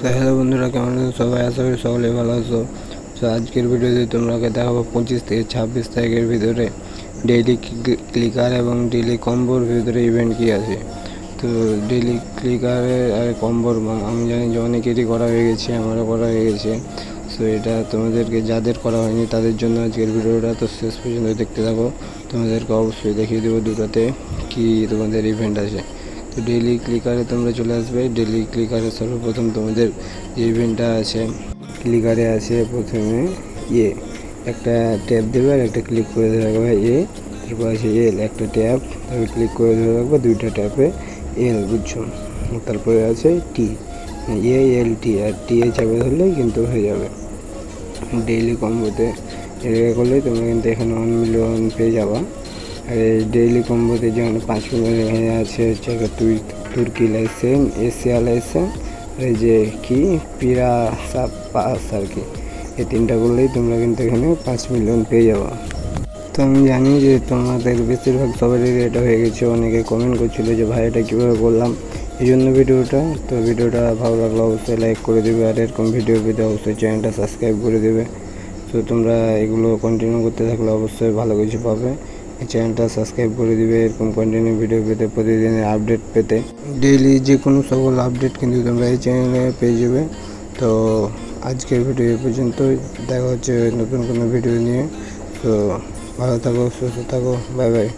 তো হ্যালো বন্ধুরা, কেমন আছো সবাই? আশা করি সকলে ভালো আছো। তো আজকের ভিডিওতে তোমাকে দেখাবো 25 থেকে 26 তারিখের ভিতরে ডেইলি ক্লিকার এবং ডেইলি কম্বোর ভিতরে ইভেন্ট কী আছে। তো ডেইলি ক্লিকারে আর কম্বোর আমি জানি যে অনেকেরই করা হয়ে গেছে, আমারও করা হয়ে গেছে। সো এটা তোমাদেরকে যাদের করা হয়নি তাদের জন্য আজকের ভিডিওটা, তো শেষ পর্যন্ত দেখতে থাকো। তোমাদেরকে অবশ্যই দেখিয়ে দেবো দুটোতে কি তোমাদের ইভেন্ট আছে। তো ডেইলি ক্লিকারে তোমরা চলে আসবে। ডেইলি ক্লিকারে সর্বপ্রথম তোমাদের যে ইভেন্টটা আছে, ক্লিকারে আছে প্রথমে একটা ট্যাপ দেবে আর একটা ক্লিক করে ধরে রাখবে তারপর আছে একটা ট্যাপ, তারপরে ক্লিক করে ধরে রাখবে দুইটা ট্যাপে বুঝছো। তারপরে আছে টি আর চাপে ধরলেই কিন্তু হয়ে যাবে ডেইলি কম্বোতে। এটা করলেই তোমরা কিন্তু এখানে 1 মিলিয়ন পেয়ে যাবা। আর এই ডেইলি কম্বোতে যেমন 5 মিলিয়ন এখানে আছে হচ্ছে তুর্কি লাইসেন্স, এশিয়া লাইসেন্স, এই যে কি পাস আর কি, এই তিনটা করলেই তোমরা কিন্তু এখানে 5 মিলিয়ন পেয়ে যাবা। তো আমি জানি যে তোমাদের বেশিরভাগ সবারই এটা হয়ে গেছে। অনেকে কমেন্ট করছিল যে ভাই এটা কীভাবে করলাম, এই জন্য ভিডিওটা ভালো লাগলে অবশ্যই লাইক করে দেবে, আর এরকম ভিডিও পেতে অবশ্যই চ্যানেলটা সাবস্ক্রাইব করে দেবে। তো তোমরা এগুলো কন্টিনিউ করতে থাকলে অবশ্যই ভালো কিছু পাবে। চ্যানেলটা সাবস্ক্রাইব করে দিবে এরকম কন্টিনিউ ভিডিও পেতে, প্রতিদিনের আপডেট পেতে। ডেইলি যে কোনো সকল আপডেট কিন্তু তোমরা এই চ্যানেলে পেয়ে যাবে। তো আজকের ভিডিও এ পর্যন্তই, দেখা হচ্ছে নতুন কোনো ভিডিও নিয়ে। তো ভালো থাকো, সুস্থ থাকো, বাই বাই।